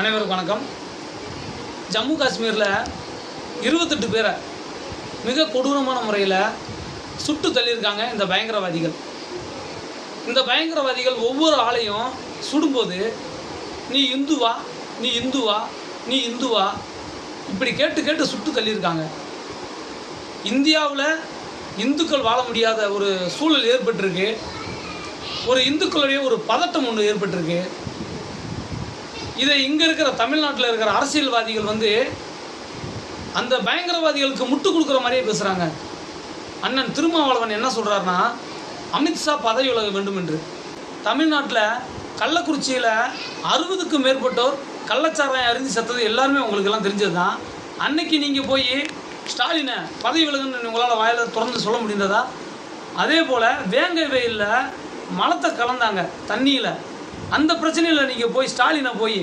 அனைவருக்கும் வணக்கம். ஜம்மு காஷ்மீரில் 28 பேரை மிக கொடூரமான முறையில் சுட்டு தள்ளியிருக்காங்க இந்த பயங்கரவாதிகள். இந்த பயங்கரவாதிகள் ஒவ்வொரு ஆளையும் சுடும்போது நீ இந்துவா, நீ இந்துவா, நீ இந்துவா இப்படி கேட்டு கேட்டு சுட்டு தள்ளியிருக்காங்க. இந்தியாவில் இந்துக்கள் வாழ முடியாத ஒரு சூழல் ஏற்பட்டிருக்கு. ஒரு இந்துக்களுடைய ஒரு பதட்டம் ஒன்று ஏற்பட்டிருக்கு. இதை இங்கே இருக்கிற தமிழ்நாட்டில் இருக்கிற அரசியல்வாதிகள் அந்த பயங்கரவாதிகளுக்கு முட்டு கொடுக்குற மாதிரியே பேசுகிறாங்க. அண்ணன் திருமாவளவன் என்ன சொல்கிறாருன்னா, அமித்ஷா பதவி விலக வேண்டும் என்று. தமிழ்நாட்டில் கள்ளக்குறிச்சியில் 60க்கும் மேற்பட்டோர் கள்ளச்சாராயம் அறிந்து செத்தது எல்லாருமே உங்களுக்கெல்லாம் தெரிஞ்சது தான். அன்னைக்கு நீங்கள் போய் ஸ்டாலினை பதவி விலகுன்னு உங்களால் வாயில் திறந்து சொல்ல முடிந்ததா? அதே போல் வேங்கை வெயிலில் மலத்தை கலந்தாங்க தண்ணியில். அந்த பிரச்சனையில் நீங்கள் போய் ஸ்டாலினை போய்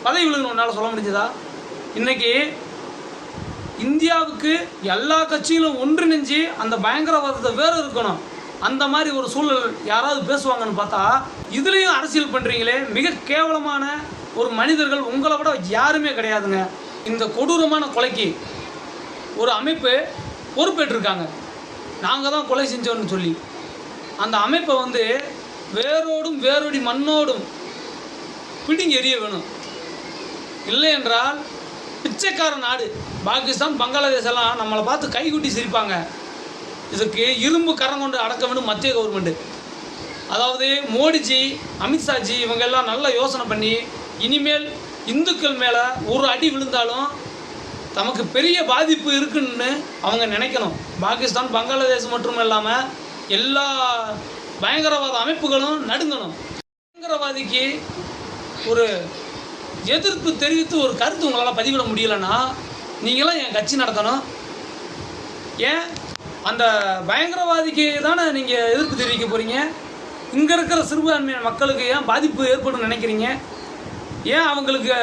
பதவி விலகுன்னு உன்னால் சொல்ல முடிஞ்சதா? இன்றைக்கி இந்தியாவுக்கு எல்லா கட்சிகளும் ஒன்றிணைஞ்சு அந்த பயங்கரவாதத்தை வேறு இருக்கணும், அந்த மாதிரி ஒரு சூழல் யாராவது பேசுவாங்கன்னு பார்த்தா இதுலேயும் அரசியல் பண்ணுறீங்களே. மிக கேவலமான ஒரு மனிதர்கள், உங்களை விட யாருமே கிடையாதுங்க. இந்த கொடூரமான கொலைக்கு ஒரு அமைப்பு பொறுப்பேற்றிருக்காங்க. நாங்கள் தான் கொலை செஞ்சோன்னு சொல்லி அந்த அமைப்பை வேரோடும் வேரோடி மண்ணோடும் பிடிங்கி எறிய வேணும். இல்லை என்றால் பிச்சைக்கார நாடு பாகிஸ்தான், பங்களாதேஷ் எல்லாம் நம்மளை பார்த்து கைகுட்டி சிரிப்பாங்க. இதுக்கு இரும்பு கரம் கொண்டு அடக்க வேண்டும் மத்திய கவர்மெண்ட்டு. அதாவது மோடிஜி, அமித்ஷாஜி இவங்கெல்லாம் நல்லா யோசனை பண்ணி இனிமேல் இந்துக்கள் மேலே ஒரு அடி விழுந்தாலும் தமக்கு பெரிய பாதிப்பு இருக்குன்னு அவங்க நினைக்கணும். பாகிஸ்தான், பங்களாதேஷ் மட்டும் இல்லாமல் எல்லா பயங்கரவாத அமைப்புகளும் நடுங்கணும். பயங்கரவாதிக்கு ஒரு எதிர்ப்பு தெரிவித்து ஒரு கருத்து உங்களால் பதிவிட முடியலைன்னா நீங்களாம் என் கட்சி நடத்தணும். ஏன் அந்த பயங்கரவாதிக்கு தானே நீங்கள் எதிர்ப்பு தெரிவிக்க போகிறீங்க? இங்கே இருக்கிற சிறுபான்மையான மக்களுக்கு ஏன் பாதிப்பு ஏற்படும் நினைக்கிறீங்க? ஏன் அவங்களுக்கு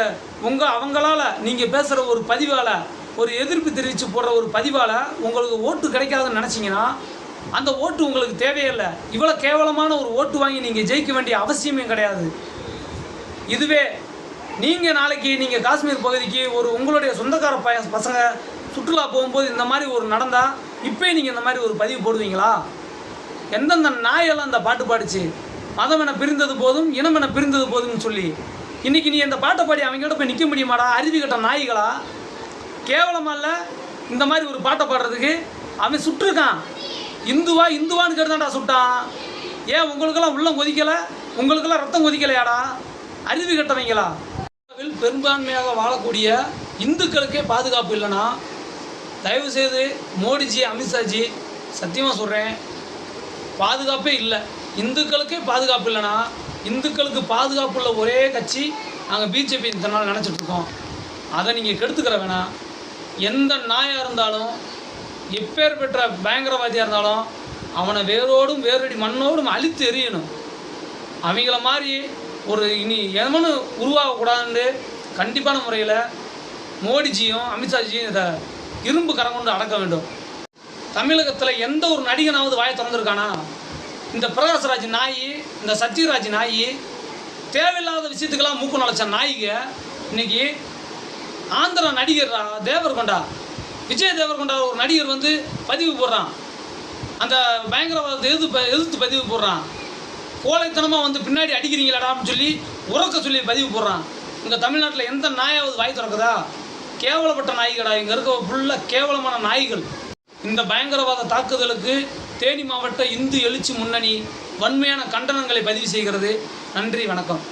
அவங்களால் நீங்கள் பேசுகிற ஒரு பதிவால், ஒரு எதிர்ப்பு தெரிவித்து போடுற ஒரு பதிவால் உங்களுக்கு ஓட்டு கிடைக்காதுன்னு நினச்சிங்கன்னா அந்த ஓட்டு உங்களுக்கு தேவையில்லை. இவ்வளோ கேவலமான ஒரு ஓட்டு வாங்கி நீங்கள் ஜெயிக்க வேண்டிய அவசியமே கிடையாது. இதுவே நீங்கள் நாளைக்கு நீங்கள் காஷ்மீர் பகுதிக்கு உங்களுடைய சொந்தக்கார பசங்க சுற்றுலா போகும்போது இந்த மாதிரி ஒரு நடந்தால் இப்போ நீங்கள் இந்த மாதிரி ஒரு பதிவு போடுவீங்களா? எந்தெந்த நாயெல்லாம் அந்த பாட்டு பாடிச்சு, மதம் என பிரிந்தது போதும் இனம் என பிரிந்தது போதும்னு சொல்லி இன்றைக்கி நீ இந்த பாட்டை பாடி அவங்ககிட்ட போய் நிற்க முடியுமாடா? அருவி கட்ட நாய்களா? கேவலமாக இல்லை இந்த மாதிரி ஒரு பாட்டை பாடுறதுக்கு? அவன் சுட்டிருக்கான். இந்துவான்னு கேட்டுதான்டா சுட்டான். ஏன் உங்களுக்கெல்லாம் உள்ளம் கொதிக்கலை? உங்களுக்கெல்லாம் ரத்தம் கொதிக்கலையாடா? அருவி கட்டவங்களா? பெரும்பான்மையாக வாழக்கூடிய இந்துக்களுக்கே பாதுகாப்பு இல்லைன்னா தயவுசெய்து மோடிஜி, அமித்ஷாஜி சத்தியமாக சொல்கிறேன், பாதுகாப்பே இல்லை. இந்துக்களுக்கே பாதுகாப்பு இல்லைன்னா இந்துக்களுக்கு பாதுகாப்பு உள்ள ஒரே கட்சி நாங்கள் பிஜேபி இந்த நாள் நினச்சிட்ருக்கோம். அதை நீங்கள் கெடுத்துக்கிற வேணாம். எந்த நாயாக இருந்தாலும், எப்பேர் பெற்ற பயங்கரவாதியாக இருந்தாலும் அவனை வேரோடும் வேரடி மண்ணோடும் அழித்து எறியணும். அவங்கள மாதிரி இனி எவனும் உருவாகக்கூடாதுன்னு கண்டிப்பான முறையில் மோடிஜியும் அமித்ஷாஜியும் இதை இரும்பு கரம் கொண்டு அடக்க வேண்டும். தமிழகத்தில் எந்த ஒரு நடிகனாவது வாயை திறந்துருக்கானா? இந்த பிரகாஷ்ராஜ் நாய், இந்த சத்யராஜ் நாய், தேவையில்லாத விஷயத்துக்கெல்லாம் மூக்கு நுழைச்ச நாய்க இன்னைக்கு ஆந்திரா நடிகர் தேவர்கொண்டா, விஜய் தேவர்கொண்டா ஒரு நடிகர் பதிவு போடுறான். அந்த பயங்கரவாதத்தை எதிர்த்து பதிவு போடுறான். கோழைத்தனமாக பின்னாடி அடிக்கிறீங்களாடான்னு சொல்லி உறக்க சொல்லி பதிவு போடுறான். இங்கே தமிழ்நாட்டில் எந்த நாயாவது வாய் திறக்குதா? கேவலப்பட்ட நாய்கடா. இங்கே இருக்க ஃபுல்லாக கேவலமான நாய்கள். இந்த பயங்கரவாத தாக்குதலுக்கு தேனி மாவட்ட இந்து எழுச்சி முன்னணி வன்மையான கண்டனங்களை பதிவு செய்கிறது. நன்றி, வணக்கம்.